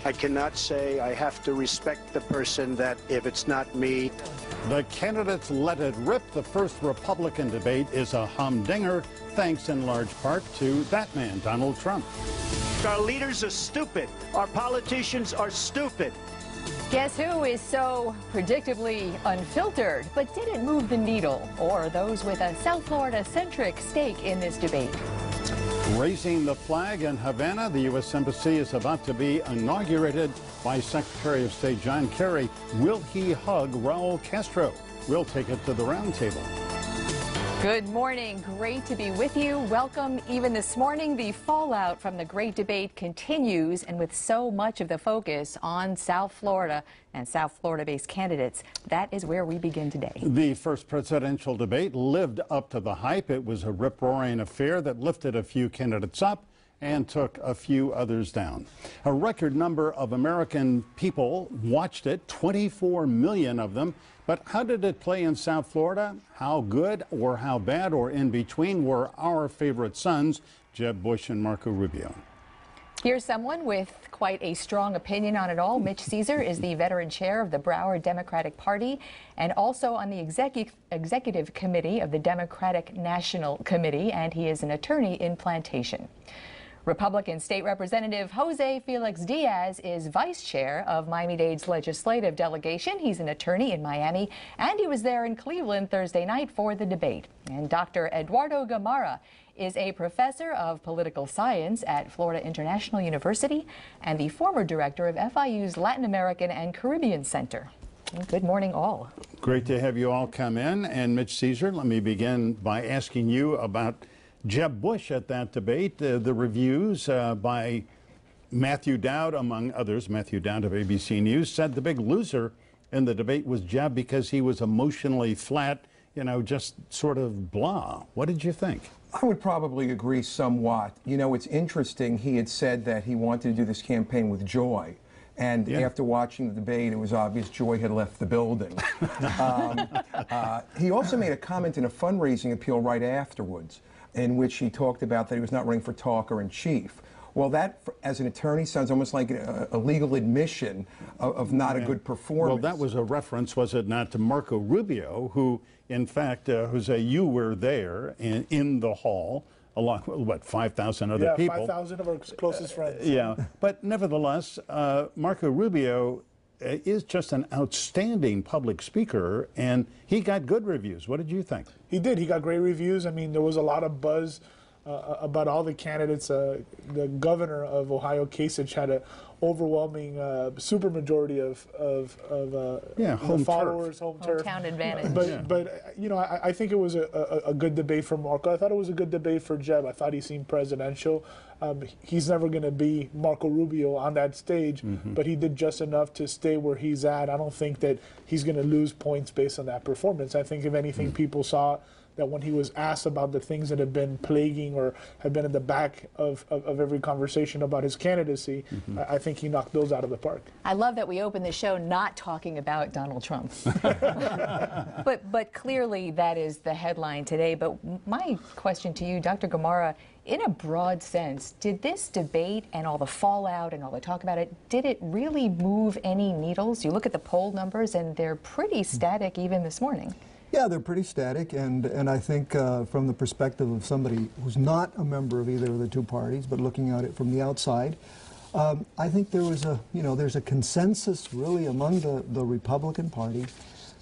I cannot say I have to respect the person that if it's not me. The candidates let it rip. The first Republican debate is a humdinger, thanks in large part to that man, Donald Trump. Our leaders are stupid. Our politicians are stupid. Guess who is so predictably unfiltered, but didn't move the needle, or those with a South Florida-centric stake in this debate? Raising the flag in Havana, the U.S. Embassy is about to be inaugurated by Secretary of State John Kerry. Will he hug Raul Castro? We'll take it to the roundtable. Good morning. Great to be with you. Welcome. Even this morning, the fallout from the great debate continues, and with so much of the focus on South Florida and South Florida-based candidates, that is where we begin today. The first presidential debate lived up to the hype. It was a rip-roaring affair that lifted a few candidates up and took a few others down. A record number of American people watched it, 24 million of them. But how did it play in South Florida? How good or how bad or in between were our favorite sons, Jeb Bush and Marco Rubio? Here's someone with quite a strong opinion on it all. Mitch Caesar is the veteran chair of the Broward Democratic Party and also on the executive committee of the Democratic National Committee, and he is an attorney in Plantation. Republican State Representative Jose Felix Diaz is vice chair of Miami-Dade's legislative delegation. He's an attorney in Miami, and he was there in Cleveland Thursday night for the debate. And Dr. Eduardo Gamarra is a professor of political science at Florida International University and the former director of FIU's Latin American and Caribbean Center. Good morning, all. Great to have you all come in. And Mitch Caesar, let me begin by asking you about Jeb Bush at that debate. The reviews by Matthew Dowd, among others, Matthew Dowd of ABC News, said the big loser in the debate was Jeb because he was emotionally flat, you know, just sort of blah. What did you think? I would probably agree somewhat. You know, it's interesting. He had said that he wanted to do this campaign with joy. And after watching the debate, it was obvious joy had left the building. He also made a comment in a fundraising appeal right afterwards, in which he talked about that he was not running for talker-in-chief. Well, that, as an attorney, sounds almost like a legal admission of not a good performance. Well, that was a reference, was it not, to Marco Rubio, who, in fact, Jose, you were there in the hall, along with, what, 5,000 other people? Yeah, 5,000 of our closest friends. Yeah, but nevertheless, Marco Rubio is just an outstanding public speaker, and he got good reviews. What did you think? He did. He got great reviews. I mean, there was a lot of buzz about all the candidates. The governor of Ohio, Kasich, had an overwhelming supermajority of followers, home turf. Hometown advantage. But you know, I think it was a good debate for Marco. I thought it was a good debate for Jeb. I thought he seemed presidential. He's never going to be Marco Rubio on that stage, but he did just enough to stay where he's at. I don't think that he's going to lose points based on that performance. I think, if anything, people saw that when he was asked about the things that have been plaguing or have been at the back of every conversation about his candidacy, I think he knocked those out of the park. I love that we opened the show not talking about Donald Trump. but clearly that is the headline today. But my question to you, Dr. Gamarra, in a broad sense, did this debate and all the fallout and all the talk about it, did it really move any needles? You look at the poll numbers and they're pretty static even this morning. Yeah, they're pretty static, and I think from the perspective of somebody who's not a member of either of the two parties, but looking at it from the outside, I think there was there's a consensus really among the Republican Party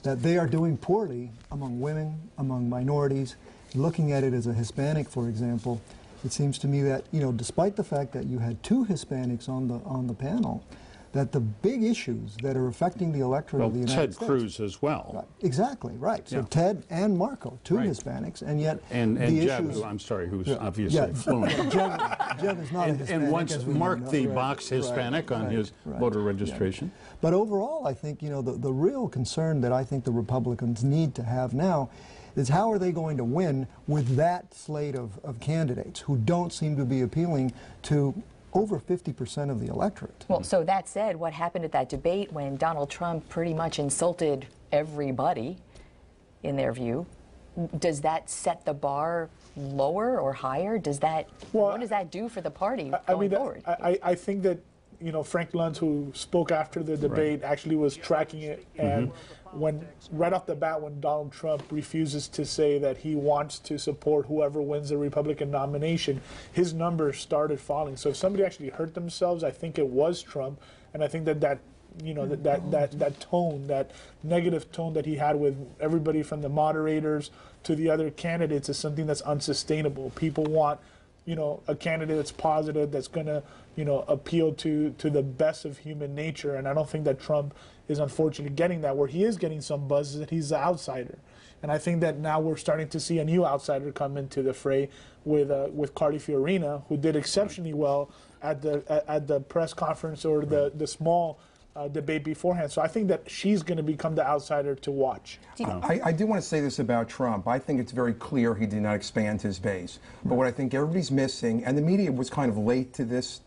that they are doing poorly among women, among minorities. Looking at it as a Hispanic, for example, it seems to me that, you know, despite the fact that you had two Hispanics on the panel, that the big issues that are affecting the electorate of the United States. Ted Cruz as well. Right. Exactly, right. So Ted and Marco, two Hispanics, and yet and the Jeb, issues, I'm sorry, who's obviously fluent. Jeb is not a Hispanic. And once marked the box Hispanic on his voter registration. Yeah. But overall, I think, you know, the real concern that I think the Republicans need to have now is how are they going to win with that slate of candidates who don't seem to be appealing to over 50% of the electorate. Well, so that said, what happened at that debate when Donald Trump pretty much insulted everybody, in their view, does that set the bar lower or higher? Does that, what does that do for the party going forward? I think that Frank Luntz, who spoke after the debate, actually was tracking it. And when right off the bat, when Donald Trump refuses to say that he wants to support whoever wins the Republican nomination, his numbers started falling. So if somebody actually hurt themselves, I think it was Trump. And I think that tone, that negative tone that he had with everybody from the moderators to the other candidates is something that's unsustainable. People want, a candidate that's positive, that's going to, appeal to the best of human nature. And I don't think that Trump is unfortunately getting that. Where he is getting some buzz is that he's the outsider. And I think that now we're starting to see a new outsider come into the fray with Carly Fiorina, who did exceptionally well at the press conference or the small debate beforehand. So I think that she's going to become the outsider to watch. I do want to say this about Trump. I think it's very clear he did not expand his base. But what I think everybody's missing, and the media was kind of late to this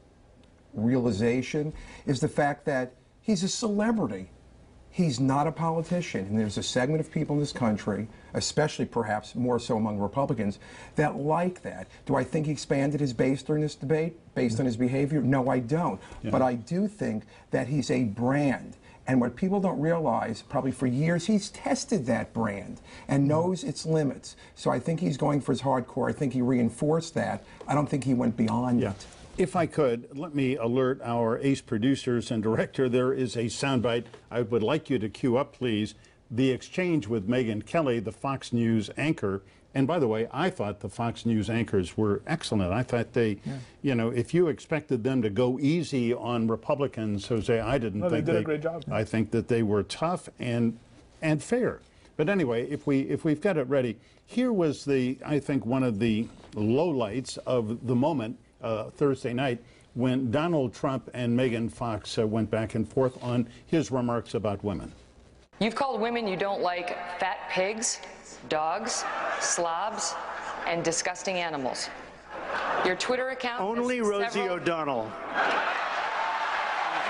realization, is the fact that he's a celebrity. He's not a politician, and there's a segment of people in this country, especially perhaps more so among Republicans, that like that. Do I think he expanded his base during this debate based on his behavior? No, I don't. Yeah. But I do think that he's a brand. And what people don't realize, probably for years, he's tested that brand and knows its limits. So I think he's going for his hardcore. I think he reinforced that. I don't think he went beyond it. If I could, let me alert our ace producers and director. There is a soundbite I would like you to cue up, please. The exchange with Megyn Kelly, the Fox News anchor. And by the way, I thought the Fox News anchors were excellent. I thought they, if you expected them to go easy on Republicans, Jose, I didn't think they did a great job. I think that they were tough and fair. But anyway, if we've got it ready, here was I think one of the lowlights of the moment. Thursday night when Donald Trump and Megan Fox went back and forth on his remarks about women. You've called women you don't like fat pigs, dogs, slobs, and disgusting animals. Your Twitter account... Only Rosie O'Donnell.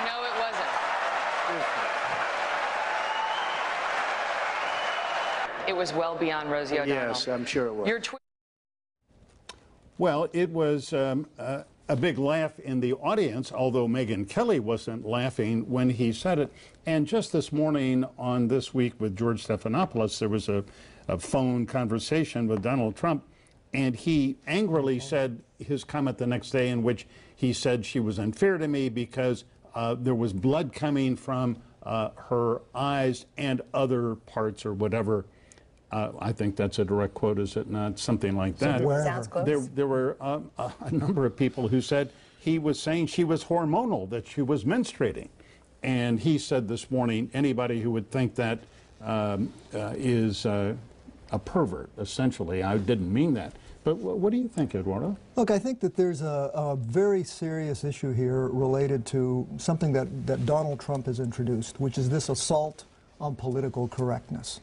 No, it wasn't. It was well beyond Rosie O'Donnell. Yes, I'm sure it was. Your Well, it was a big laugh in the audience, although Megyn Kelly wasn't laughing when he said it. And just this morning on This Week with George Stephanopoulos, there was a phone conversation with Donald Trump, and he angrily said his comment the next day in which he said she was unfair to me because there was blood coming from her eyes and other parts or whatever. I think that's a direct quote, is it not? Something like that. Sounds close. There were a number of people who said he was saying she was hormonal, that she was menstruating. And he said this morning, anybody who would think that is a pervert, essentially. I didn't mean that. But what do you think, Eduardo? Look, I think that there's a very serious issue here related to something that Donald Trump has introduced, which is this assault on political correctness.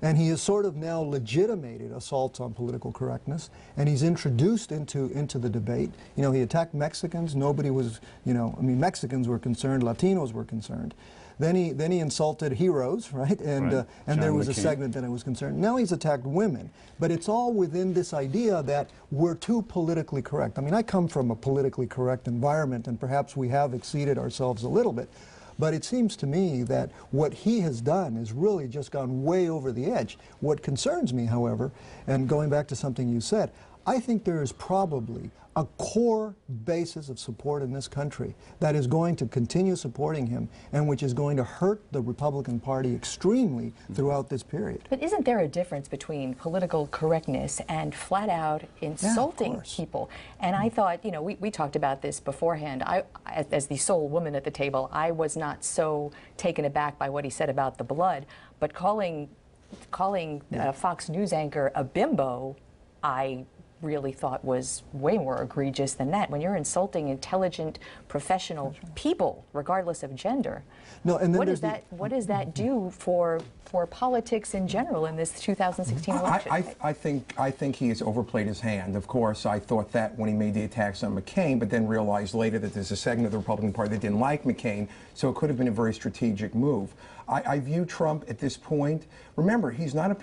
And he has sort of now legitimated assaults on political correctness, and he's introduced into the debate. He attacked Mexicans. Nobody was, Mexicans were concerned, Latinos were concerned. Then he insulted heroes, right? And there was a segment that I was concerned. Now he's attacked women, but it's all within this idea that we're too politically correct. I come from a politically correct environment, and perhaps we have exceeded ourselves a little bit. But it seems to me that what he has done is really just gone way over the edge. What concerns me, however, and going back to something you said, I think there is probably a core basis of support in this country that is going to continue supporting him and which is going to hurt the Republican Party extremely throughout this period. But isn't there a difference between political correctness and flat out insulting people? And I thought, we talked about this beforehand. As the sole woman at the table, I was not so taken aback by what he said about the blood, but calling Fox News anchor a bimbo, I really thought was way more egregious than that. When you're insulting intelligent, professional people, regardless of gender, what does that do for politics in general in this 2016 election? I think he has overplayed his hand. Of course, I thought that when he made the attacks on McCain, but then realized later that there's a segment of the Republican Party that didn't like McCain, so it could have been a very strategic move. I view Trump at this point, remember, he's not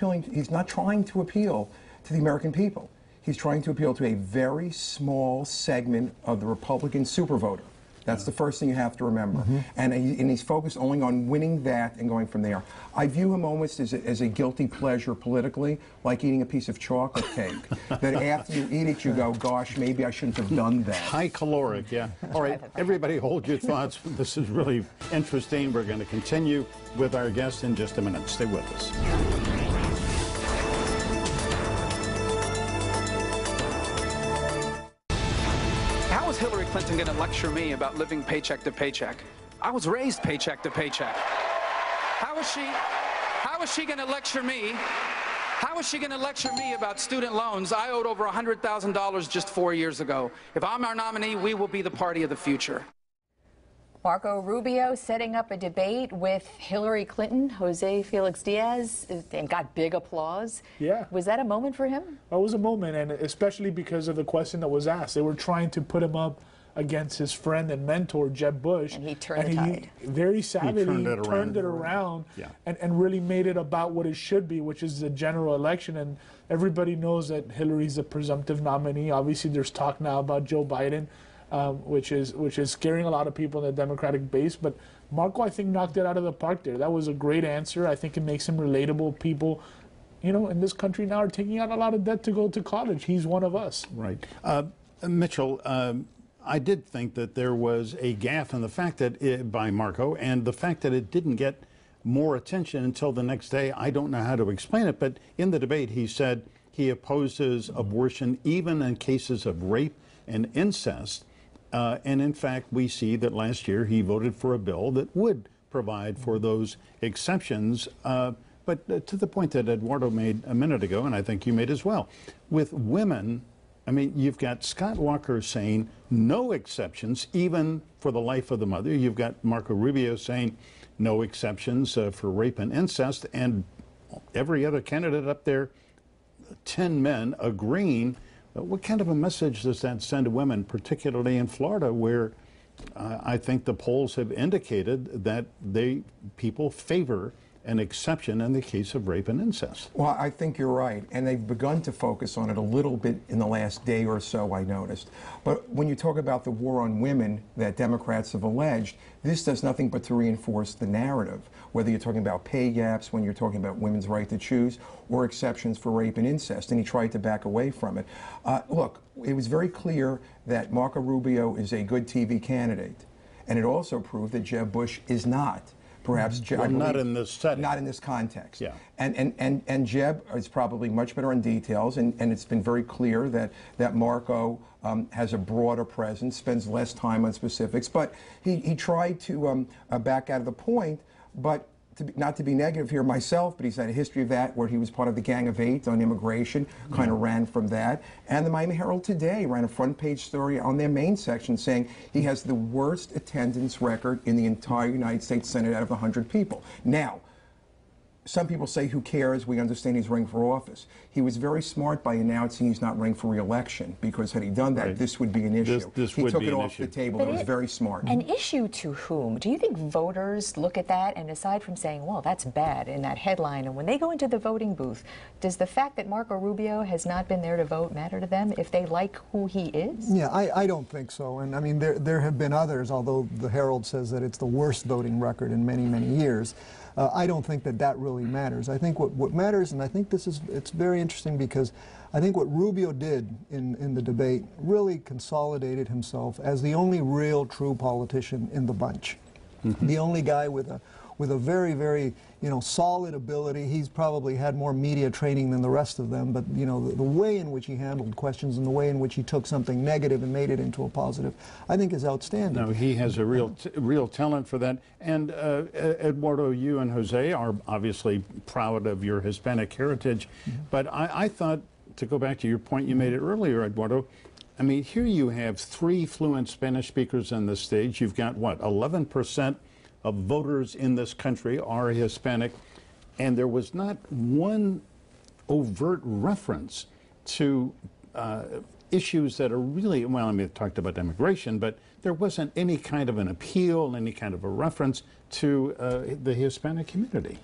trying to appeal to the American people. He's trying to appeal to a very small segment of the Republican supervoter. That's the first thing you have to remember. And he's focused only on winning that and going from there. I view him almost as a guilty pleasure politically, like eating a piece of chocolate cake. That after you eat it, you go, gosh, maybe I shouldn't have done that. High caloric, yeah. All right, everybody hold your thoughts. This is really interesting. We're going to continue with our guest in just a minute. Stay with us. How is Hillary Clinton going to lecture me about living paycheck to paycheck? I was raised paycheck to paycheck. How is she going to lecture me? How is she going to lecture me about student loans? I owed over $100,000 just 4 years ago. If I'm our nominee, we will be the party of the future. Marco Rubio setting up a debate with Hillary Clinton, Jose Felix Diaz, and got big applause. Yeah. Was that a moment for him? It was a moment, and especially because of the question that was asked. They were trying to put him up against his friend and mentor, Jeb Bush. And he turned the tide. Very savvily turned it around yeah. and really made it about what it should be, which is the general election. And everybody knows that Hillary's a presumptive nominee. Obviously, there's talk now about Joe Biden. Which is scaring a lot of people in the Democratic base. But Marco, I think, knocked it out of the park there. That was a great answer. I think it makes him relatable. People, you know, in this country now are taking out a lot of debt to go to college. He's one of us. Right. Mitchell, I did think that there was a gaffe in the fact that by Marco, and the fact that it didn't get more attention until the next day. I don't know how to explain it, but in the debate he said he opposes abortion even in cases of rape and incest. And in fact, we see that last year he voted for a bill that would provide for those exceptions. But to the point that Eduardo made a minute ago, and I think you made as well, with women, I mean, you've got Scott Walker saying no exceptions, even for the life of the mother. You've got Marco Rubio saying no exceptions for rape and incest, and every other candidate up there, 10 men agreeing. What kind of a message does that send to women, particularly in Florida, where I think the polls have indicated that people favor an exception in the case of rape and incest? Well, I think you're right, and they've begun to focus on it a little bit in the last day or so, I noticed. But when you talk about the war on women that Democrats have alleged, this does nothing but to reinforce the narrative, whether you're talking about pay gaps, when you're talking about women's right to choose, or exceptions for rape and incest, and he tried to back away from it. Look, it was very clear that Marco Rubio is a good TV candidate, and it also proved that Jeb Bush is not. Perhaps well, not in this setting. Not in this context. Yeah. And Jeb is probably much better on details, and it's been very clear that Marco has a broader presence, spends less time on specifics, but he tried to back out of the point, but not to be negative here myself, but he's had a history of that where he was part of the Gang of Eight on immigration, kind of ran from that. And the Miami Herald today ran a front page story on their main section saying he has the worst attendance record in the entire United States Senate out of 100 people. Now, some people say, who cares? We understand he's running for office. He was very smart by announcing he's not running for re-election, because had he done that, this would be an issue. He took it off the table. It was very smart. An issue to whom? Do you think voters look at that, and aside from saying, well, that's bad in that headline, and when they go into the voting booth, does the fact that Marco Rubio has not been there to vote matter to them if they like who he is? Yeah, I don't think so. And I mean, there have been others, although the Herald says that it's the worst voting record in many, many years. I don't think that really matters. I think what matters, and I think it's very interesting, because I think what Rubio did in the debate really consolidated himself as the only real true politician in the bunch. Mm-hmm. The only guy with a very, very, solid ability. He's probably had more media training than the rest of them, but, the way in which he handled questions and the way in which he took something negative and made it into a positive, I think is outstanding. No, he has a real talent for that. And Eduardo, you and Jose are obviously proud of your Hispanic heritage, but I thought, to go back to your point you made it earlier, Eduardo, I mean, here you have 3 fluent Spanish speakers on the stage. You've got, what, 11% of voters in this country are Hispanic, and there was not one overt reference to issues that are really, well, I mean, it talked about immigration, but there wasn't any kind of an appeal, any kind of a reference to the Hispanic community.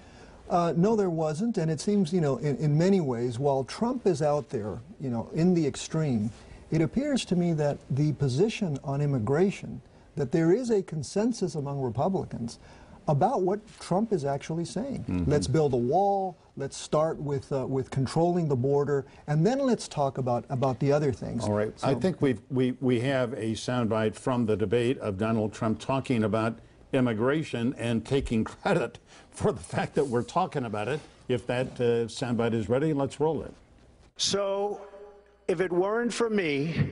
No, there wasn't, and it seems, in many ways, while Trump is out there, in the extreme, it appears to me that the position on immigration that there is a consensus among Republicans about what Trump is actually saying. Let's build a wall. Let's start with controlling the border, and then let's talk about the other things. All right. So, I think we have a soundbite from the debate of Donald Trump talking about immigration and taking credit for the fact that we're talking about it. If that soundbite is ready, let's roll it. So, if it weren't for me,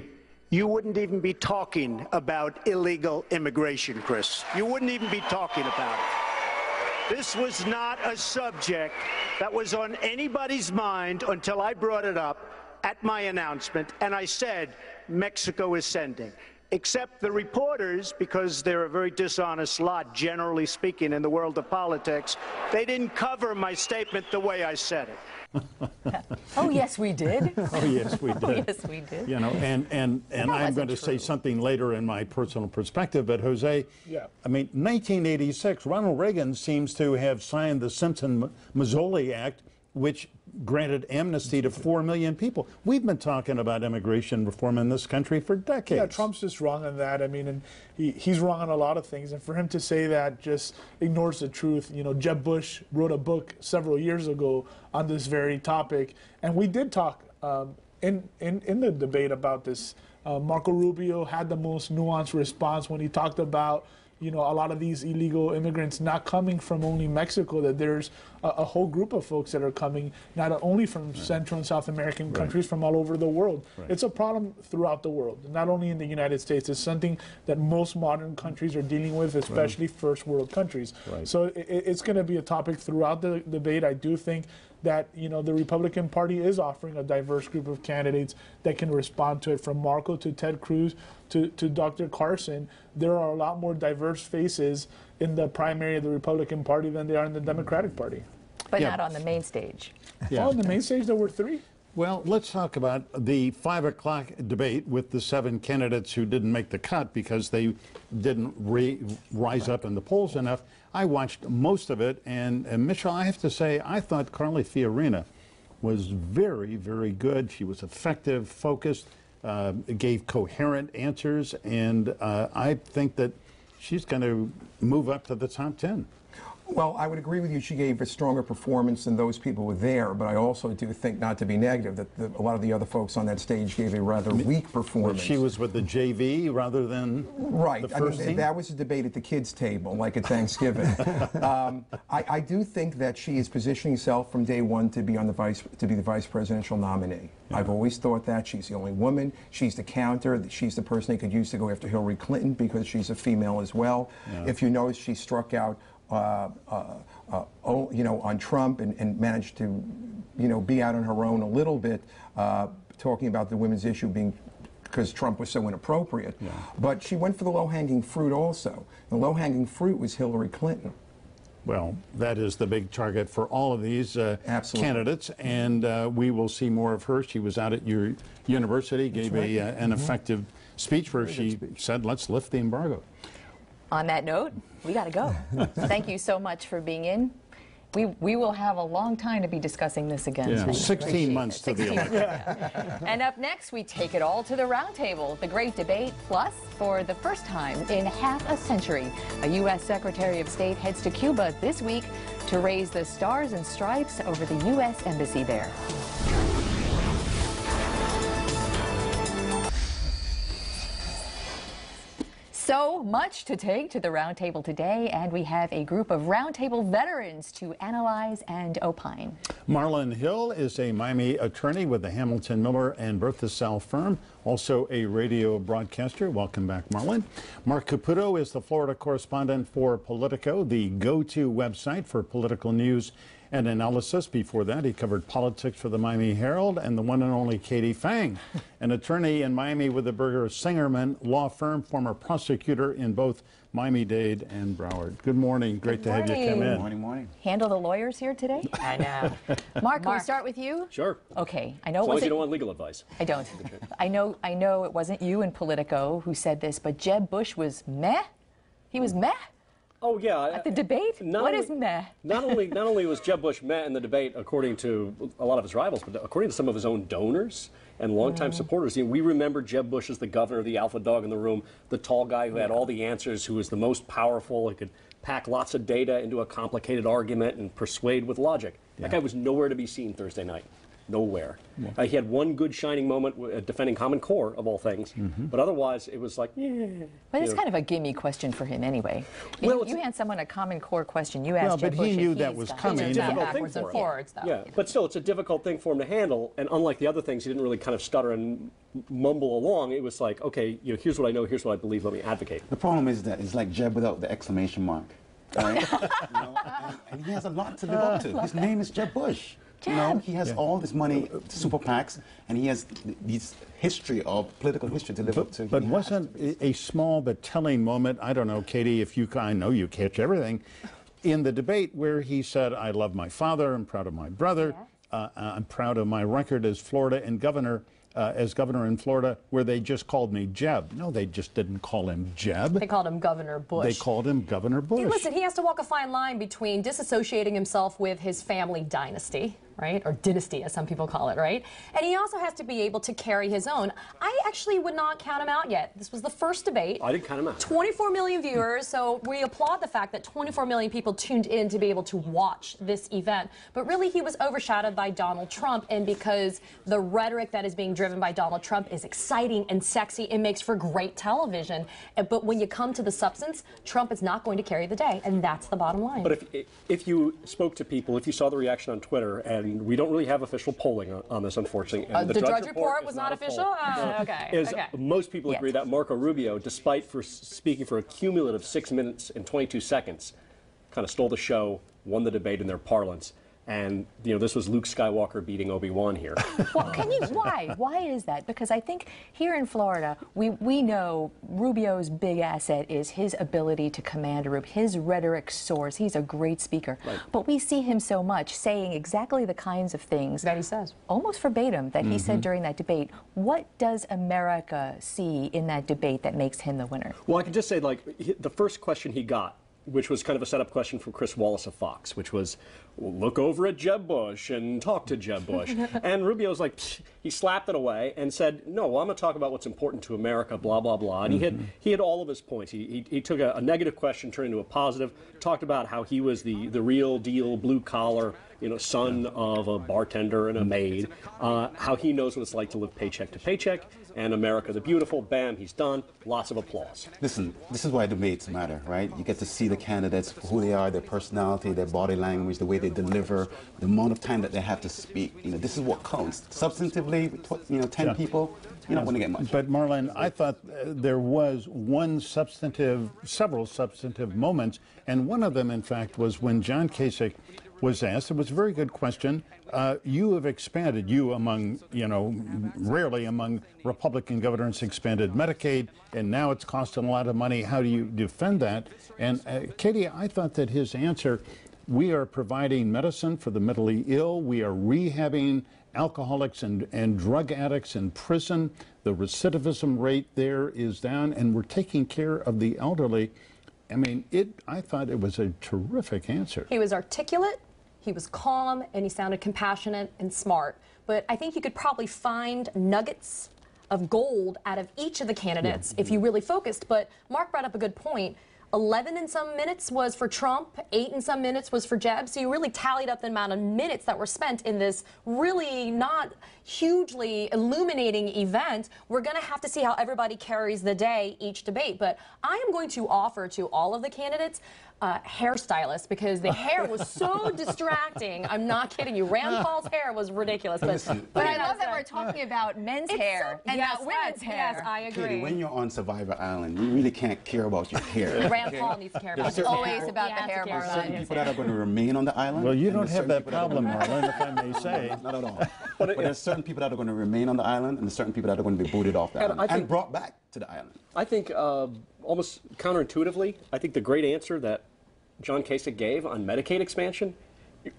you wouldn't even be talking about illegal immigration, Chris. You wouldn't even be talking about it. This was not a subject that was on anybody's mind until I brought it up at my announcement, and I said Mexico is sending. Except the reporters, because they're a very dishonest lot, generally speaking, in the world of politics, they didn't cover my statement the way I said it. Oh, yes, we did. Oh, yes, we did. Oh, yes, we did. You know, and I'm going to say something later in my personal perspective, but Jose, I mean, 1986, Ronald Reagan seems to have signed the Simpson-Mazzoli Act, which granted amnesty to 4 million people. We've been talking about immigration reform in this country for decades. Yeah, Trump's just wrong on that. I mean, and he's wrong on a lot of things. And for him to say that just ignores the truth. You know, Jeb Bush wrote a book several years ago on this very topic. And we did talk in the debate about this. Marco Rubio had the most nuanced response when he talked about, you know, a lot of these illegal immigrants not coming from only Mexico, that there's a whole group of folks that are coming not only from Central and South American countries, from all over the world. It's a problem throughout the world, not only in the United States. It's something that most modern countries are dealing with, especially first world countries. So it's going to be a topic throughout the debate. I do think that, you know, the Republican Party is offering a diverse group of candidates that can respond to it, from Marco to Ted Cruz to Dr. Carson. There are a lot more diverse faces in the primary of the Republican Party than there are in the Democratic Party. But not on the main stage. Oh, on the main stage there were 3? Well, let's talk about the 5 o'clock debate with the 7 candidates who didn't make the cut because they didn't rise up in the polls enough. I watched most of it, and Mitchell, I have to say, I thought Carly Fiorina was very, very good. She was effective, focused, gave coherent answers, and I think that she's going to move up to the top 10. Well, I would agree with you. She gave a stronger performance than those people were there, but I also do think, not to be negative, that a lot of the other folks on that stage gave a rather weak performance. She was with the JV rather than the first team? That was a debate at the kids' table, like at Thanksgiving. I do think that she is positioning herself from day one to be the vice presidential nominee. I've always thought that. She's the only woman. She's the counter. She's the person they could use to go after Hillary Clinton because she's a female as well. If you notice, she struck out you know, on Trump and managed to, you know, be out on her own a little bit, talking about the women's issue being because Trump was so inappropriate. But she went for the low-hanging fruit also. The low-hanging fruit was Hillary Clinton. Well, that is the big target for all of these candidates, and we will see more of her. She was out at your university, gave an effective speech where she said, let's lift the embargo. On that note, we got to go. Thank you so much for being in. We will have a long time to be discussing this again. Yeah, 16 months to the election. And up next, we take it all to the roundtable, the great debate. Plus, for the first time in half a century, a U.S. Secretary of State heads to Cuba this week to raise the stars and stripes over the U.S. Embassy there. So much to take to the roundtable today, and we have a group of roundtable veterans to analyze and opine. Marlon Hill is a Miami attorney with the Hamilton, Miller and Bertha Sal firm, also a radio broadcaster. Welcome back, Marlon. Mark Caputo is the Florida correspondent for Politico, the go-to website for political news and analysis. Before that, he covered politics for the Miami Herald, and the one and only Katie Fang, an attorney in Miami with the Berger Singerman law firm, former prosecutor in both Miami-Dade and Broward. Good morning. Great to have you come in. Morning, morning. Handle the lawyers here today? I know. Mark, can we start with you? Sure. Okay. I know as long as you don't want legal advice. I don't. I know it wasn't you in Politico who said this, but Jeb Bush was meh? He was meh? Oh, yeah. At the debate? What is meh? Not only was Jeb Bush meh in the debate, according to a lot of his rivals, but according to some of his own donors, and longtime supporters. You know, we remember Jeb Bush as the governor, the alpha dog in the room, the tall guy who had all the answers, who was the most powerful, who could pack lots of data into a complicated argument and persuade with logic. That guy was nowhere to be seen Thursday night. Nowhere. He had one good shining moment defending Common Core, of all things, but otherwise it was like, But it's kind of a gimme question for him anyway. Well, you hand someone a Common Core question, you ask Jeb but Bush he if knew he's that was got coming. it. It's a difficult thing Backwards for and him. forwards, though. Yeah, but still, it's a difficult thing for him to handle, and unlike the other things, he didn't really kind of stutter and mumble along. It was like, okay, you know, here's what I know, here's what I believe, let me advocate. The problem is that it's like Jeb without the exclamation mark. Right? You know, and he has a lot to live up to. His name is Jeb Bush. You know, he has all this money, super PACs, and he has this history of political history to live up to. But wasn't a small but telling moment, I don't know, Katie, if you, I know you catch everything, in the debate where he said, I love my father, I'm proud of my brother, I'm proud of my record as Florida and governor, as governor in Florida, where they just called me Jeb. No, they just didn't call him Jeb. They called him Governor Bush. They called him Governor Bush. Hey, listen, he has to walk a fine line between disassociating himself with his family dynasty, right? Or dynasty, as some people call it, right? And he also has to be able to carry his own. I actually would not count him out yet. This was the first debate. I didn't count him out. 24 million viewers, so we applaud the fact that 24 million people tuned in to be able to watch this event. But really, he was overshadowed by Donald Trump, and because the rhetoric that is being driven by Donald Trump is exciting and sexy, it makes for great television. But when you come to the substance, Trump is not going to carry the day, and that's the bottom line. But if you spoke to people, if you saw the reaction on Twitter, and we don't really have official polling on this, unfortunately. And the Drudge Report was not official? Okay. Most people agree that Marco Rubio, despite speaking for a cumulative 6 minutes and 22 seconds, kind of stole the show, won the debate in their parlance. And, you know, this was Luke Skywalker beating Obi-Wan here. Well, why? Why is that? Because I think here in Florida, we know Rubio's big asset is his ability to command a room. His rhetoric soars. He's a great speaker. Right. But we see him so much saying exactly the kinds of things that he says, almost verbatim, that he said during that debate. What does America see in that debate that makes him the winner? Well, I can just say, like, the first question he got, which was kind of a setup question from Chris Wallace of Fox, which was, well, look over at Jeb Bush and talk to Jeb Bush. And Rubio's like, he slapped it away and said, no, I'm going to talk about what's important to America, blah, blah, blah. And he had all of his points. He took a negative question, turned into a positive, talked about how he was the real deal, blue collar, you know, son of a bartender and a maid, how he knows what it's like to live paycheck to paycheck, and America the Beautiful, bam, he's done, lots of applause. Listen, this is why debates matter, right? You get to see the candidates, who they are, their personality, their body language, the way they deliver, the amount of time that they have to speak. You know, this is what counts. Substantively, you know, 10 people, you're not going to get much. But Marlon, I thought there was several substantive moments, and one of them, in fact, was when John Kasich was asked. It was a very good question. You have expanded, you among, you know, rarely among Republican governors, expanded Medicaid, and now it's costing a lot of money. How do you defend that? And Katie, I thought that his answer, we are providing medicine for the mentally ill. We are rehabbing alcoholics and drug addicts in prison. The recidivism rate there is down, and we're taking care of the elderly. I mean, I thought it was a terrific answer. He was articulate, he was calm, and he sounded compassionate and smart. But I think you could probably find nuggets of gold out of each of the candidates if you really focused. But Mark brought up a good point. 11 and some minutes was for Trump, 8 and some minutes was for Jeb. So you really tallied up the amount of minutes that were spent in this really not hugely illuminating event. We're going to have to see how everybody carries the day each debate. But I am going to offer to all of the candidates hairstylist, because the hair was so distracting. I'm not kidding you. Rand Paul's hair was ridiculous. But I love that we're talking about men's hair and not women's hair. Yes, I agree. Katie, when you're on Survivor Island, you really can't care about your hair. Rand Paul needs to care about It's always about the hair, There are certain Marlon. people that are going to remain on the island. Well, you and don't there's have certain that people that are problem, gonna- Marlon, if I may say. Not at all. But there's certain people that are going to remain on the island, and there's certain people that are going to be booted off the And island I think- and brought back to the island. I think almost counterintuitively, I think the great answer that John Kasich gave on Medicaid expansion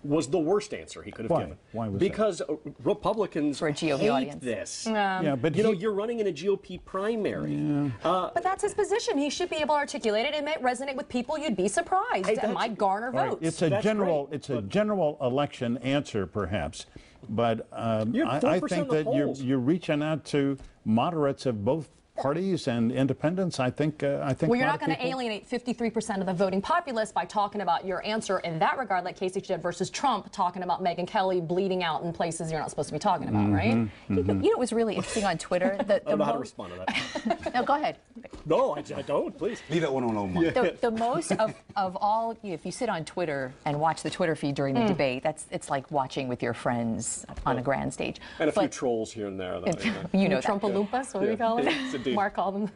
was the worst answer he could have Why? given. Why was because Republicans For a GOP hate audience. this. Yeah, but you know, you're running in a GOP primary. But that's his position. He should be able to articulate it. It might resonate with people. You'd be surprised. It might garner Right. votes. It's a That's general. great, It's a general election answer, perhaps, but You're I 4% think of the that you're polls. reaching out to moderates of both parties and independents. I think. I think. Well, you're a lot not of going to people- alienate 53% of the voting populace by talking about your answer in that regard, like Kasich did, versus Trump talking about Megyn Kelly bleeding out in places you're not supposed to be talking about, right? You know what was really interesting on Twitter? I don't know how to respond to that. No, go ahead. No, I don't, please. Leave that one alone, Mark. The most of all, if you sit on Twitter and watch the Twitter feed during the debate, it's like watching with your friends on a grand stage. And a few trolls here and there. Though, You know, Trumpalumpas, what do we call it? Yes, indeed. Mark called them.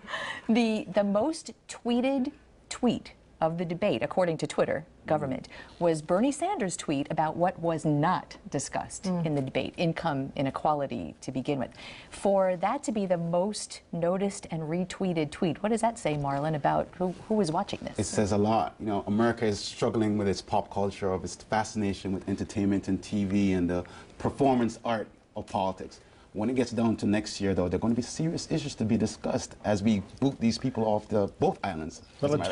the most tweeted tweet of the debate, according to Twitter government, was Bernie Sanders' tweet about what was not discussed in the debate, income inequality to begin with. For that to be the most noticed and retweeted tweet, what does that say, Marlon, about who was watching this? It says a lot. You know, America is struggling with its pop culture, of its fascination with entertainment and TV and the performance art of politics. When it gets down to next year, though, there are going to be serious issues to be discussed as we boot these people off both islands. Well, it's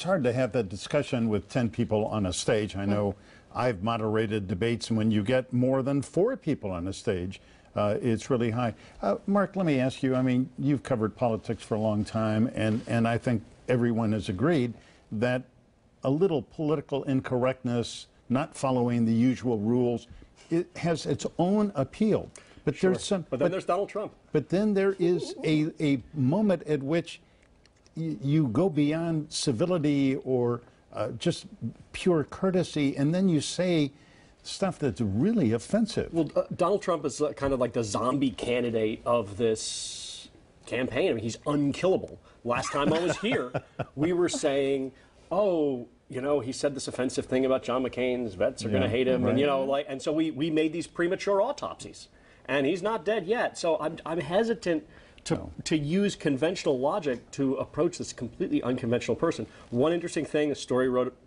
hard to have that discussion with 10 people on a stage. I know I've moderated debates, and when you get more than 4 people on a stage, it's really high. Mark, let me ask you, I mean, you've covered politics for a long time, and I think everyone has agreed that a little political incorrectness, not following the usual rules, it has its own appeal. But there's some. But then there's Donald Trump. But then there is a moment at which you go beyond civility or just pure courtesy, and then you say stuff that's really offensive. Well, Donald Trump is kind of like the zombie candidate of this campaign. I mean, he's unkillable. Last time I was here, we were saying, oh, you know, he said this offensive thing about John McCain's vets are going to hate him, and you know, like, and so we made these premature autopsies. And he's not dead yet, so I'm hesitant to use conventional logic to approach this completely unconventional person. One interesting thing, a story wrote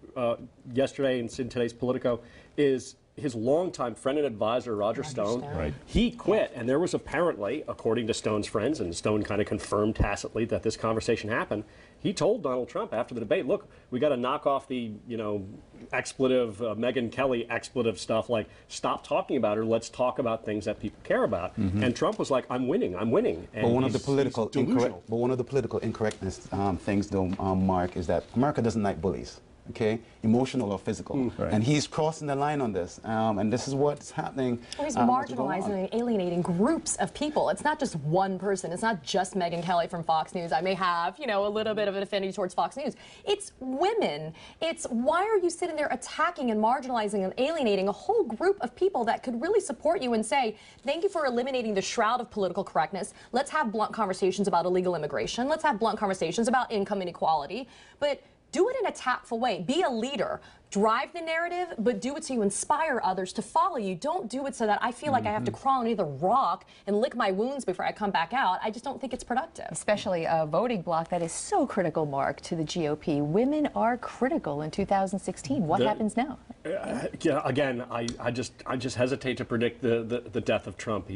yesterday in today's Politico, is his longtime friend and advisor, Roger Stone. Right. He quit, and there was apparently, according to Stone's friends, and Stone kind of confirmed tacitly that this conversation happened, he told Donald Trump after the debate, look, we got to knock off the, you know, expletive, Megyn Kelly expletive stuff, like, stop talking about her, let's talk about things that people care about. And Trump was like, I'm winning. And but one of the political incorrectness things, though, Mark, is that America doesn't like bullies. Okay, emotional or physical, and he's crossing the line on this, and this is what's happening. Well, he's marginalizing and alienating groups of people. It's not just one person. It's not just Megyn Kelly from Fox News. I may have, you know, a little bit of an affinity towards Fox News. It's women. It's why are you sitting there attacking and marginalizing and alienating a whole group of people that could really support you and say, thank you for eliminating the shroud of political correctness. Let's have blunt conversations about illegal immigration. Let's have blunt conversations about income inequality. But do it in a tactful way. Be a leader. Drive the narrative, but do it so you inspire others to follow you. Don't do it so that I feel like I have to crawl under the rock and lick my wounds before I come back out. I just don't think it's productive. Especially a voting bloc that is so critical, Mark, to the GOP. Women are critical in 2016. What happens now? Yeah, again, I just hesitate to predict the death of Trump.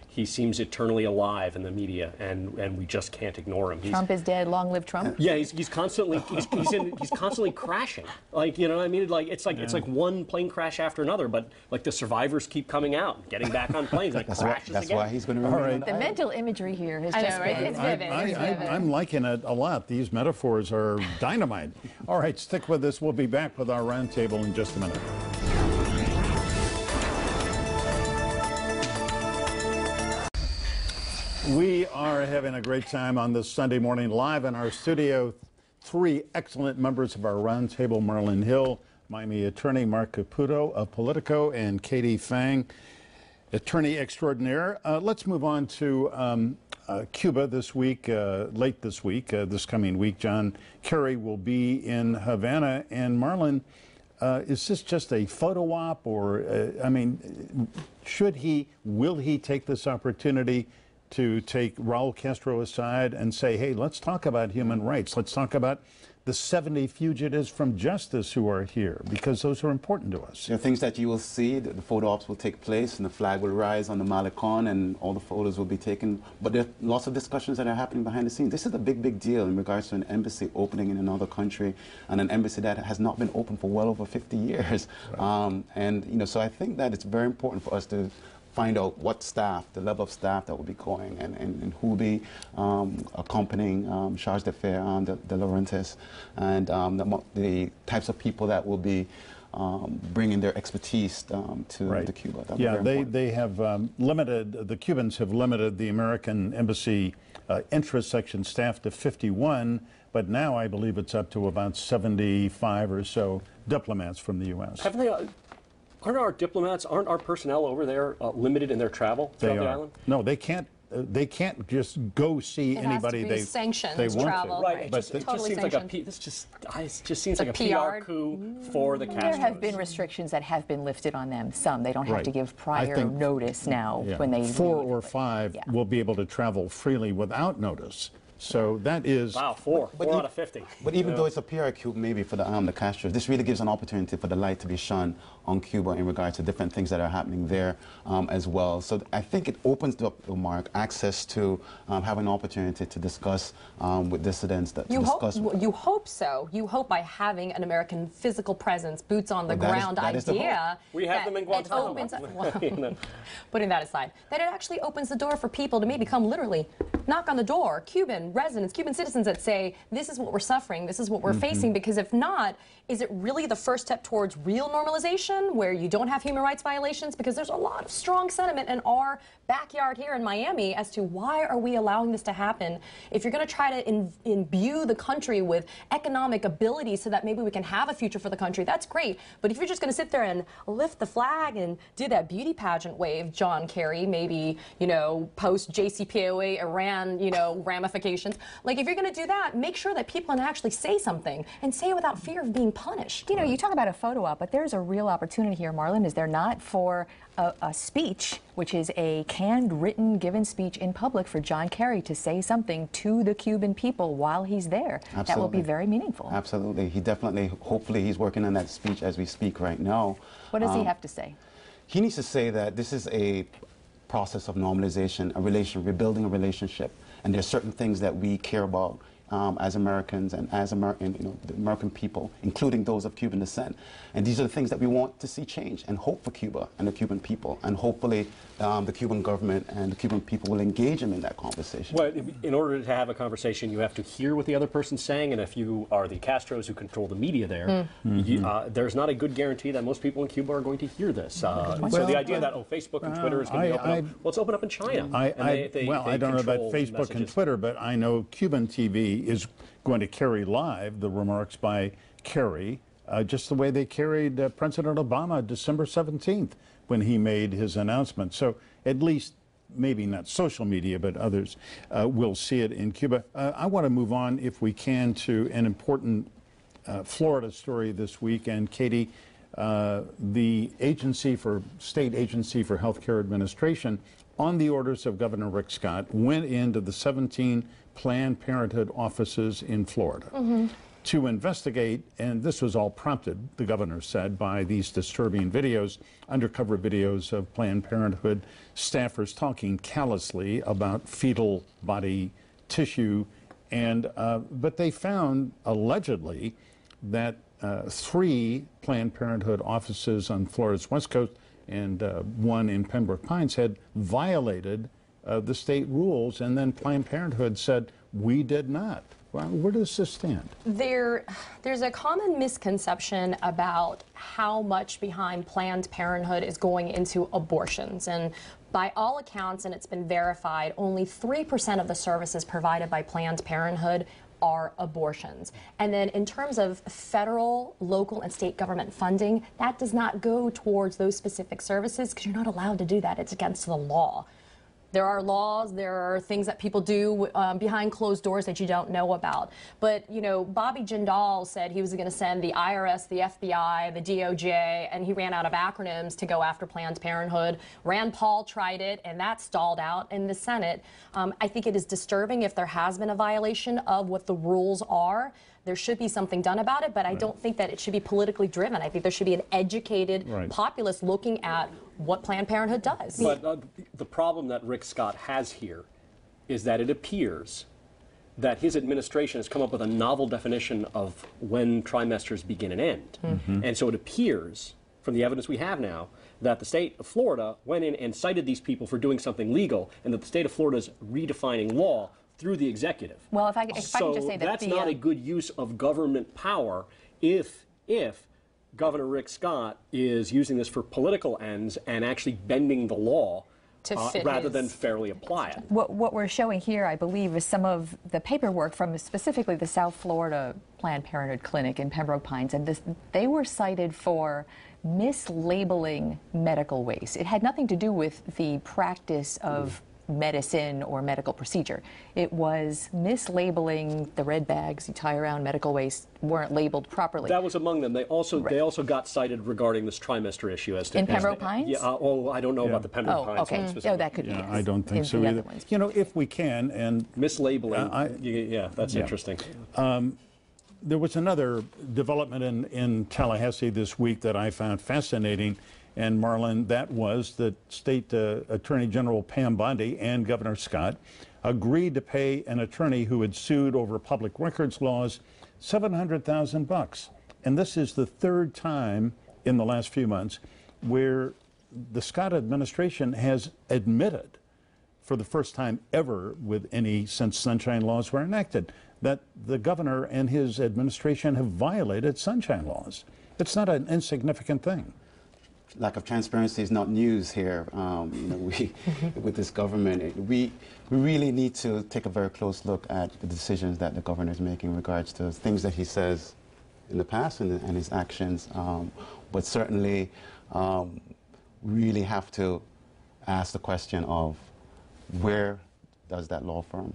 He seems eternally alive in the media, and we just can't ignore him. Trump is dead. Long live Trump. Yeah, he's constantly he's constantly crashing. Like, you know what I mean? Like it's like one plane crash after another, but like the survivors keep coming out, getting back on planes. Like that's again. why he's going to remain. The mental imagery here has just been. It's vivid. I'm liking it a lot. These metaphors are dynamite. All right, stick with us. We'll be back with our roundtable in just a minute. We are having a great time on this Sunday morning live in our studio. 3 excellent members of our roundtable: Marlon Hill, Miami attorney Mark Caputo of Politico, and Katie Fang, attorney extraordinaire. Let's move on to Cuba this week, late this week, this coming week. John Kerry will be in Havana. And Marlon, is this just a photo op, or, I mean, will he take this opportunity to take Raul Castro aside and say, hey, let's talk about human rights. Let's talk about the 70 fugitives from justice who are here, because those are important to us. There are things that you will see, the photo ops will take place and the flag will rise on the Malecon and all the photos will be taken. But there are lots of discussions that are happening behind the scenes. This is a big, big deal in regards to an embassy opening in another country, and an embassy that has not been open for well over 50 years. Right. And, you know, so I think that it's very important for us to find out what staff, the level of staff that will be going, and who will be accompanying Charge d'Affaires de Laurentiis, and the types of people that will be bringing their expertise to Cuba. Yeah, they have limited, the Cubans have limited the American embassy interest section staff to 51, but now I believe it's up to about 75 or so diplomats from the U.S. Haven't they? Aren't our diplomats, aren't our personnel over there limited in their travel throughout the island? No, they can't. They can't just go see anybody they sanctioned they want travel. to. Right, but it just seems like it just seems like a PR coup for the Castros. There have been restrictions that have been lifted on them. Some they don't have to give prior notice now when they 4 or 5 will be able to travel freely without notice. So that is... Wow, 4 out of 50. But even though it's a PR coup maybe for the Castros, this really gives an opportunity for the light to be shone on Cuba in regards to different things that are happening there as well. So I think it opens up, Mark, access to have an opportunity to discuss with dissidents. You hope so. You hope by having an American physical presence, boots on the ground idea. We have them in Guantanamo. Putting that aside, that it actually opens the door for people to maybe come literally knock on the door, Cuban residents, Cuban citizens that say, this is what we're suffering, this is what we're facing, because if not, is it really the first step towards real normalization where you don't have human rights violations? Because there's a lot of strong sentiment in our backyard here in Miami as to why are we allowing this to happen. If you're going to try to imbue the country with economic ability so that maybe we can have a future for the country, that's great. But if you're just going to sit there and lift the flag and do that beauty pageant wave, John Kerry, maybe, you know, post JCPOA Iran, you know, ramifications. Like, if you're going to do that, make sure that people can actually say something and say it without fear of being punished. You know, you talk about a photo op, but there's a real opportunity here, Marlon, is there not, for a speech, which is a canned, written, given speech in public for John Kerry to say something to the Cuban people while he's there. Absolutely. That will be very meaningful. Absolutely. He definitely, hopefully he's working on that speech as we speak right now. What does he have to say? He needs to say that this is a process of normalization, rebuilding a relationship, and there's certain things that we care about as Americans and as the American people, including those of Cuban descent. And these are the things that we want to see change and hope for Cuba and the Cuban people. And hopefully the Cuban government and the Cuban people will engage him in that conversation. Well, in order to have a conversation, you have to hear what the other person's saying. And if you are the Castros who control the media there, there's not a good guarantee that most people in Cuba are going to hear this. So the idea that, Facebook and Twitter is going to be open up, well, it's open up in China. I don't know about Facebook and Twitter, but I know Cuban TV is going to carry live the remarks by Kerry, just the way they carried President Obama December 17th when he made his announcement. So at least, maybe not social media, but others will see it in Cuba. I want to move on, if we can, to an important Florida story this week. And Katie, the State Agency for Healthcare Administration, on the orders of Governor Rick Scott, went into the 17 Planned Parenthood offices in Florida to investigate, and this was all prompted, the governor said, by these disturbing videos, undercover videos of Planned Parenthood staffers talking callously about fetal body tissue, and but they found, allegedly, that 3 Planned Parenthood offices on Florida's West Coast and 1 in Pembroke Pines had violated the state rules, and then Planned Parenthood said, we did not. Well, where does this stand? There's a common misconception about how much behind Planned Parenthood is going into abortions. And by all accounts, and it's been verified, only 3% of the services provided by Planned Parenthood are abortions. And then in terms of federal, local, and state government funding, that does not go towards those specific services because you're not allowed to do that. It's against the law. There are laws, there are things that people do behind closed doors that you don't know about. But, you know, Bobby Jindal said he was going to send the IRS, the FBI, the DOJ, and he ran out of acronyms to go after Planned Parenthood. Rand Paul tried it, and that stalled out in the Senate. I think it is disturbing if there has been a violation of what the rules are, there should be something done about it, but I don't think that it should be politically driven. I think there should be an educated populace looking at what Planned Parenthood does. But the problem that Rick Scott has here is that it appears that his administration has come up with a novel definition of when trimesters begin and end. And so it appears, from the evidence we have now, that the state of Florida went in and cited these people for doing something legal, and that the state of Florida is redefining law through the executive. Well, if I can just say that that's not a good use of government power if Governor Rick Scott is using this for political ends and actually bending the law rather than fairly apply it. What we're showing here, I believe, is some of the paperwork from specifically the South Florida Planned Parenthood Clinic in Pembroke Pines, and they were cited for mislabeling medical waste. It had nothing to do with the practice of medicine or medical procedure. It was mislabeling the red bags you tie around medical waste weren't labeled properly. That was among them. They also got cited regarding this trimester issue as to in Pembroke Pines. Yeah. I don't know about the Pembroke Pines. Okay. One specifically. That could be. I don't think so either. You know, if we can, and mislabeling. Yeah, that's interesting. There was another development in Tallahassee this week that I found fascinating. And Marlon, that was that State Attorney General Pam Bondi and Governor Scott agreed to pay an attorney who had sued over public records laws $700,000. And this is the third time in the last few months where the Scott administration has admitted, for the first time ever since sunshine laws were enacted, that the governor and his administration have violated sunshine laws. It's not an insignificant thing. Lack of transparency is not news here. With this government, we really need to take a very close look at the decisions that the governor is making in regards to things that he says in the past and his actions. But certainly, really have to ask the question of where does that law firm?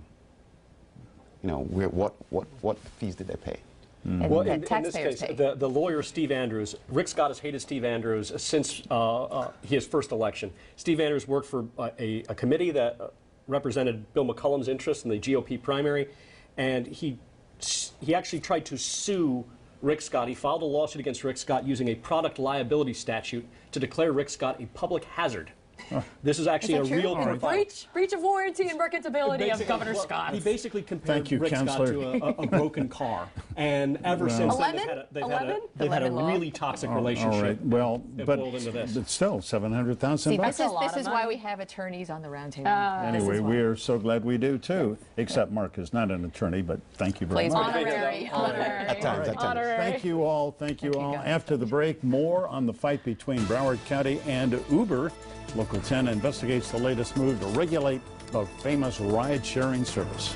What fees did they pay? Well, in this case, the lawyer Steve Andrews, Rick Scott has hated Steve Andrews since his first election. Steve Andrews worked for a committee that represented Bill McCollum's interests in the GOP primary, and he actually tried to sue Rick Scott. He filed a lawsuit against Rick Scott using a product liability statute to declare Rick Scott a public hazard. This is actually a real breach of warranty and marketability of Governor Scott. He basically compared Rick Scott to a broken car, and ever since then they've had a really toxic relationship. All right. Well, but still $700,000. See, this is why we have attorneys on the roundtable. Anyway, we're so glad we do too. Except Mark is not an attorney, but thank you very much. Honorary. At times. Thank you all. Thank you all. After the break, more on the fight between Broward County and Uber. Local 10 investigates the latest move to regulate the famous ride-sharing service.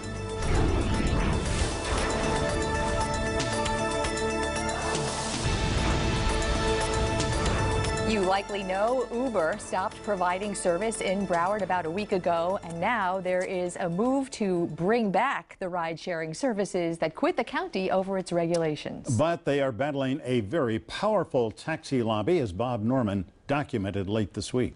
You likely know Uber stopped providing service in Broward about a week ago, and now there is a move to bring back the ride-sharing services that quit the county over its regulations. But they are battling a very powerful taxi lobby, as Bob Norman documented late this week.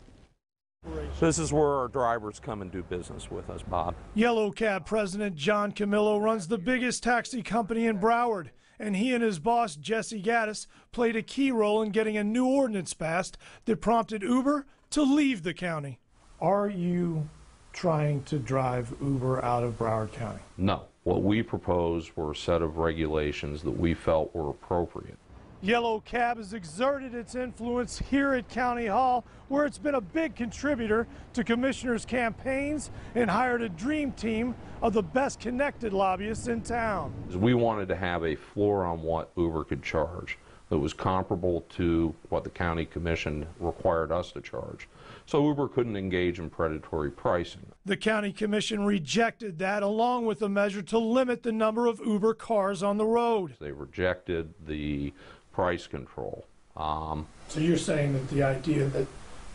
This is where our drivers come and do business with us, Bob. Yellow Cab President John Camillo runs the biggest taxi company in Broward, and he and his boss, Jesse Gaddis, played a key role in getting a new ordinance passed that prompted Uber to leave the county. Are you trying to drive Uber out of Broward County? No. What we proposed were a set of regulations that we felt were appropriate. Yellow Cab has exerted its influence here at County Hall, where it's been a big contributor to commissioners' campaigns and hired a dream team of the best connected lobbyists in town. We wanted to have a floor on what Uber could charge that was comparable to what the county commission required us to charge, so Uber couldn't engage in predatory pricing. The county commission rejected that, along with a measure to limit the number of Uber cars on the road. They rejected the price control. So you're saying that the idea that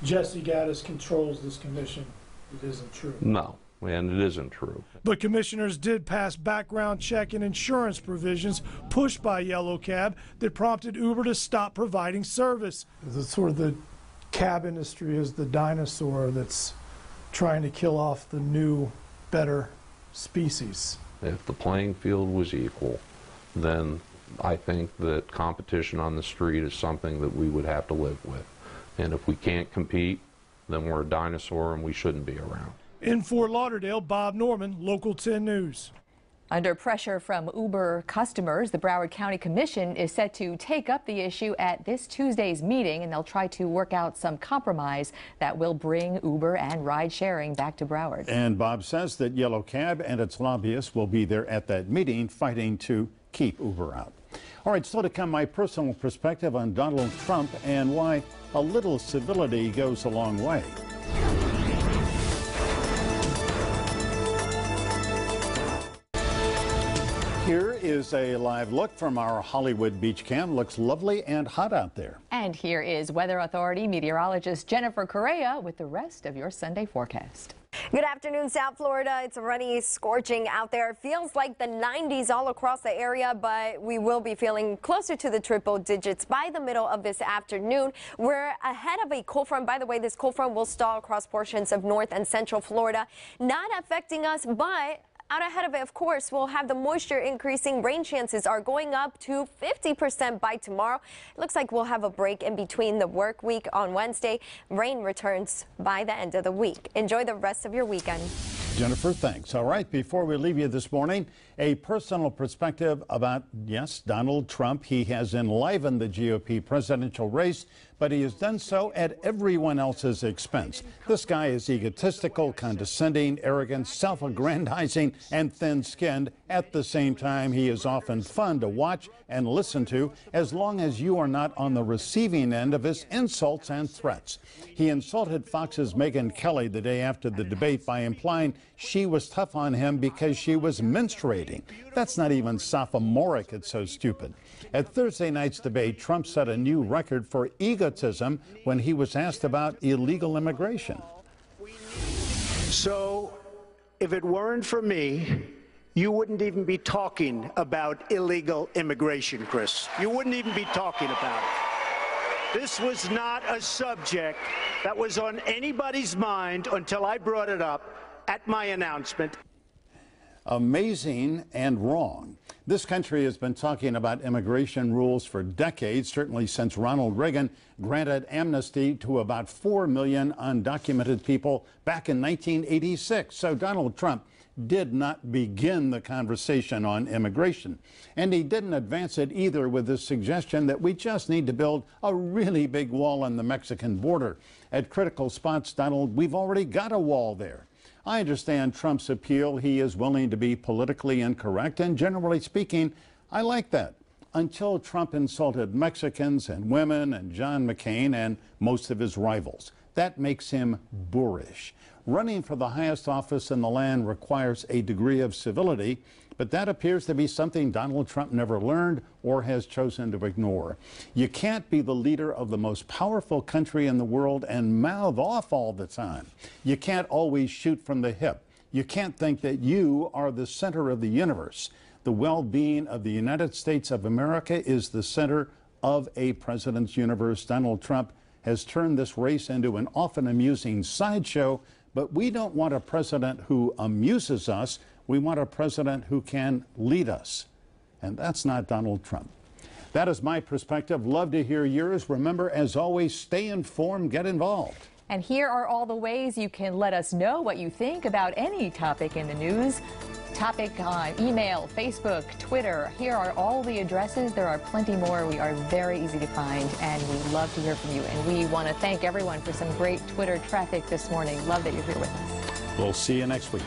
Jesse Gaddis controls this commission, it isn't true? No, and it isn't true. But commissioners did pass background check and insurance provisions pushed by Yellow Cab that prompted Uber to stop providing service. Sort of the cab industry is the dinosaur that's trying to kill off the new, better species. If the playing field was equal, then I think that competition on the street is something that we would have to live with. And if we can't compete, then we're a dinosaur and we shouldn't be around. In Fort Lauderdale, Bob Norman, Local 10 News. Under pressure from Uber customers, the Broward County Commission is set to take up the issue at this Tuesday's meeting, and they'll try to work out some compromise that will bring Uber and ride sharing back to Broward. And Bob says that Yellow Cab and its lobbyists will be there at that meeting fighting to keep Uber out. All right, still to come, my personal perspective on Donald Trump and why a little civility goes a long way. Here is a live look from our Hollywood beach cam. Looks lovely and hot out there. And here is Weather Authority meteorologist Jennifer Correa with the rest of your Sunday forecast. Good afternoon, South Florida. It's already scorching out there. It feels like the 90s all across the area, but we will be feeling closer to the triple digits by the middle of this afternoon. We're ahead of a cold front. By the way, this cold front will stall across portions of North and Central Florida, not affecting us, but out ahead of it, of course, we'll have the moisture increasing. Rain chances are going up to 50% by tomorrow. It looks like we'll have a break in between the work week on Wednesday. Rain returns by the end of the week. Enjoy the rest of your weekend. Jennifer, thanks. All right, before we leave you this morning, a personal perspective about, yes, Donald Trump. He has enlivened the GOP presidential race, but he has done so at everyone else's expense. This guy is egotistical, condescending, arrogant, self-aggrandizing, and thin-skinned. At the same time, he is often fun to watch and listen to, as long as you are not on the receiving end of his insults and threats. He insulted Fox's Megyn Kelly the day after the debate by implying she was tough on him because she was menstruating. That's not even sophomoric, it's so stupid. At Thursday night's debate, Trump set a new record for egotism when he was asked about illegal immigration. So, if it weren't for me, you wouldn't even be talking about illegal immigration, Chris. You wouldn't even be talking about it. This was not a subject that was on anybody's mind until I brought it up at my announcement. Amazing and wrong. This country has been talking about immigration rules for decades, certainly since Ronald Reagan granted amnesty to about 4 million undocumented people back in 1986. So Donald Trump did not begin the conversation on immigration. And he didn't advance it either with the suggestion that we just need to build a really big wall on the Mexican border. At critical spots, Donald, we've already got a wall there. I understand Trump's appeal. He is willing to be politically incorrect, and generally speaking, I like that. Until Trump insulted Mexicans and women and John McCain and most of his rivals. That makes him boorish. Running for the highest office in the land requires a degree of civility, but that appears to be something Donald Trump never learned or has chosen to ignore. You can't be the leader of the most powerful country in the world and mouth off all the time. You can't always shoot from the hip. You can't think that you are the center of the universe. The well-being of the United States of America is the center of a president's universe. Donald Trump has turned this race into an often amusing sideshow, but we don't want a president who amuses us. We want a president who can lead us. And that's not Donald Trump. That is my perspective. Love to hear yours. Remember, as always, stay informed, get involved. And here are all the ways you can let us know what you think about any topic in the news. Topic on email, Facebook, Twitter. Here are all the addresses. There are plenty more. We are very easy to find, and we love to hear from you. And we want to thank everyone for some great Twitter traffic this morning. Love that you're here with us. We'll see you next week.